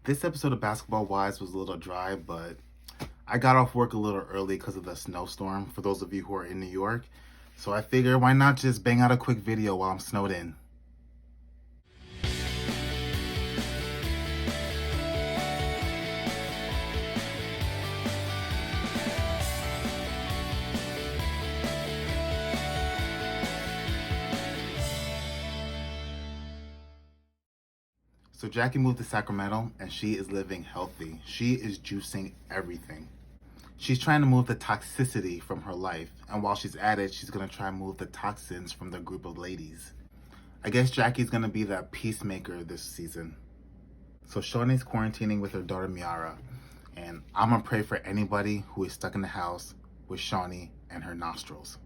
This episode of Basketball Wives was a little dry, but I got off work a little early because of the snowstorm, for those of you who are in New York. So I figured, why not just bang out a quick video while I'm snowed in? So Jackie moved to Sacramento and she is living healthy. She is juicing everything. She's trying to move the toxicity from her life, and while she's at it, she's gonna try and move the toxins from the group of ladies. I guess Jackie's gonna be the peacemaker this season. So Shawnee's quarantining with her daughter Miara, and I'm gonna pray for anybody who is stuck in the house with Shawnee and her nostrils.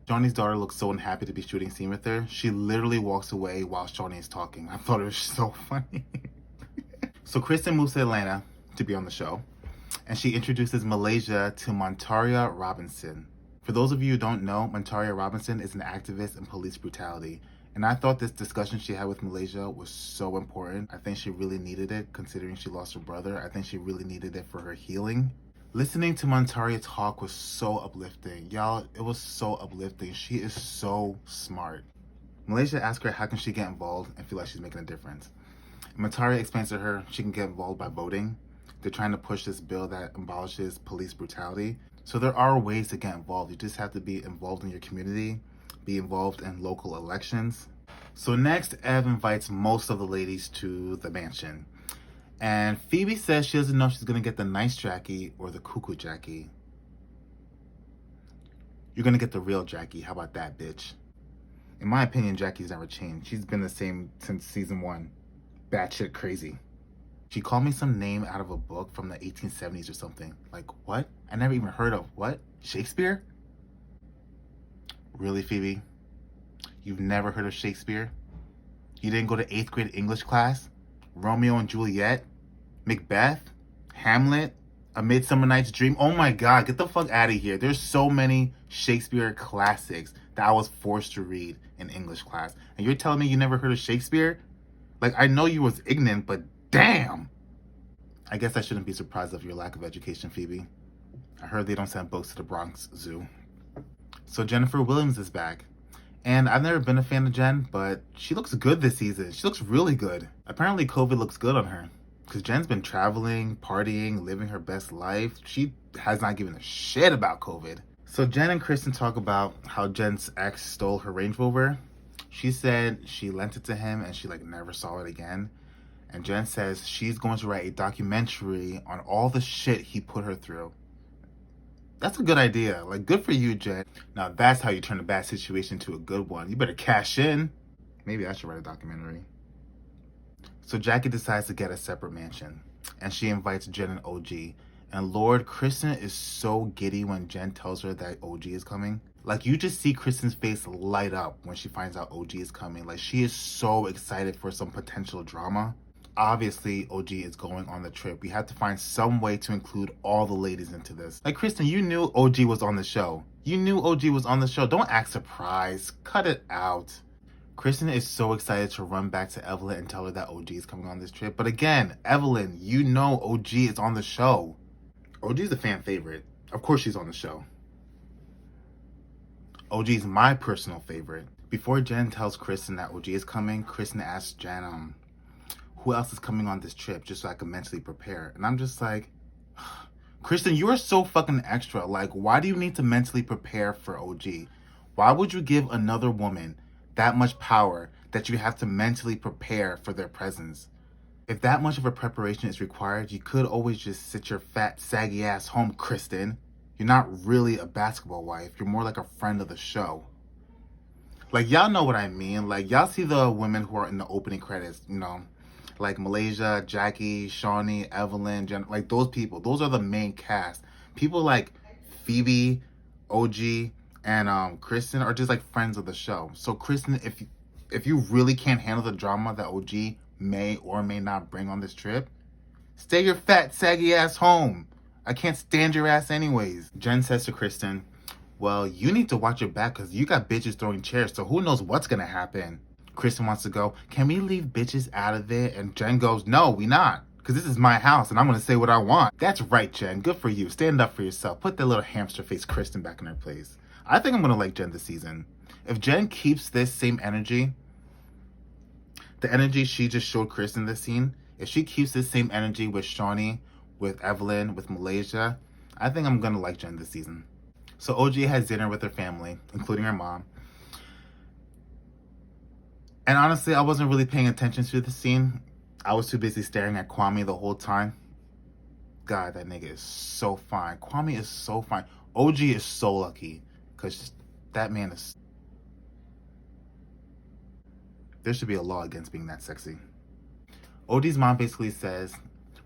Shawnee's daughter looks so unhappy to be shooting scene with her. She literally walks away while Shawnee is talking. I thought it was so funny. So Kristen moves to Atlanta to be on the show, and she introduces Malaysia to Montaria Robinson. For those of you who don't know, Montaria Robinson is an activist in police brutality. And I thought this discussion she had with Malaysia was so important. I think she really needed it, considering she lost her brother. I think she really needed it for her healing. Listening to Montaria talk was so uplifting. Y'all, it was so uplifting. She is so smart. Malaysia asked her how can she get involved and feel like she's making a difference. Montaria explains to her she can get involved by voting. They're trying to push this bill that abolishes police brutality. So there are ways to get involved. You just have to be involved in your community, be involved in local elections. So next, Ev invites most of the ladies to the mansion. And Phoebe says she doesn't know if she's going to get the nice Jackie or the cuckoo Jackie. You're going to get the real Jackie. How about that, bitch? In my opinion, Jackie's never changed. She's been the same since season 1. Batshit crazy. She called me some name out of a book from the 1870s or something. Like, what? I never even heard of what? Shakespeare? Really, Phoebe? You've never heard of Shakespeare? You didn't go to 8th grade English class? Romeo and Juliet? Macbeth? Hamlet? A Midsummer Night's Dream? Oh my god, get the fuck out of here. There's so many Shakespeare classics that I was forced to read in English class. And you're telling me you never heard of Shakespeare? Like, I know you was ignorant, but damn! I guess I shouldn't be surprised of your lack of education, Phoebe. I heard they don't send books to the Bronx Zoo. So Jennifer Williams is back. And I've never been a fan of Jen, but she looks good this season. She looks really good. Apparently COVID looks good on her, because Jen's been traveling, partying, living her best life. She has not given a shit about COVID. So Jen and Kristen talk about how Jen's ex stole her Range Rover. She said she lent it to him and she never saw it again. And Jen says she's going to write a documentary on all the shit he put her through. That's a good idea. Good for you, Jen. Now that's how you turn a bad situation to a good one. You better cash in. Maybe I should write a documentary. So Jackie decides to get a separate mansion, and she invites Jen and OG. And Lord, Kristen is so giddy when Jen tells her that OG is coming. You just see Kristen's face light up when she finds out OG is coming. She is so excited for some potential drama. Obviously, OG is going on the trip. We have to find some way to include all the ladies into this. Kristen, you knew OG was on the show. You knew OG was on the show. Don't act surprised. Cut it out. Kristen is so excited to run back to Evelyn and tell her that OG is coming on this trip. But again, Evelyn, you know OG is on the show. OG is a fan favorite. Of course she's on the show. OG is my personal favorite. Before Jen tells Kristen that OG is coming, Kristen asks Jen, who else is coming on this trip, just so I can mentally prepare. And I'm just like, Kristen, you are so fucking extra. Why do you need to mentally prepare for OG? Why would you give another woman that much power that you have to mentally prepare for their presence? If that much of a preparation is required, you could always just sit your fat, saggy ass home, Kristen. You're not really a basketball wife. You're more like a friend of the show. Y'all know what I mean. Y'all see the women who are in the opening credits, Malaysia, Jackie, Shawnee, Evelyn, Jen, those people. Those are the main cast. People like Phoebe, OG, and Kristen are just friends of the show. So Kristen, if you really can't handle the drama that OG may or may not bring on this trip, stay your fat, saggy ass home. I can't stand your ass anyways. Jen says to Kristen, well, you need to watch your back because you got bitches throwing chairs, so who knows what's gonna happen. Kristen wants to go, can we leave bitches out of it? And Jen goes, no, we not. Because this is my house and I'm going to say what I want. That's right, Jen. Good for you. Stand up for yourself. Put that little hamster face Kristen back in her place. I think I'm going to like Jen this season. If Jen keeps this same energy, the energy she just showed Kristen this scene, if she keeps this same energy with Shawnee, with Evelyn, with Malaysia, I think I'm going to like Jen this season. So OG has dinner with her family, including her mom. And honestly, I wasn't really paying attention to the scene. I was too busy staring at Kwame the whole time. God, that nigga is so fine. Kwame is so fine. OG is so lucky because that man is... There should be a law against being that sexy. OD's mom basically says,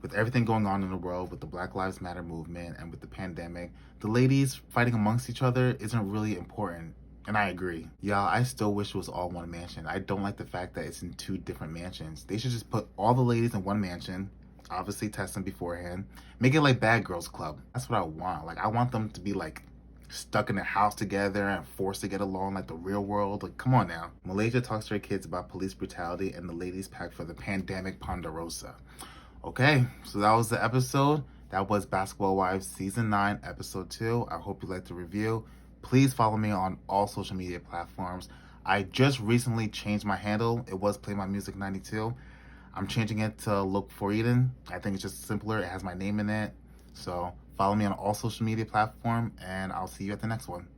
with everything going on in the world, with the Black Lives Matter movement and with the pandemic, the ladies fighting amongst each other isn't really important. And I agree. Y'all, I still wish it was all one mansion. I don't like the fact that it's in two different mansions. They should just put all the ladies in one mansion, obviously test them beforehand, make it like Bad Girls Club. That's what I want. Like, I want them to be like stuck in a house together and forced to get along like the real world. Like, come on now. Malaysia talks to her kids about police brutality and the ladies pack for the pandemic Ponderosa. Okay, so that was the episode. That was Basketball Wives Season 9, Episode 2. I hope you liked the review. Please follow me on all social media platforms. I just recently changed my handle. It was Play My Music 92. I'm changing it to Look for Eden. I think it's just simpler. It has my name in it. So follow me on all social media platforms, and I'll see you at the next one.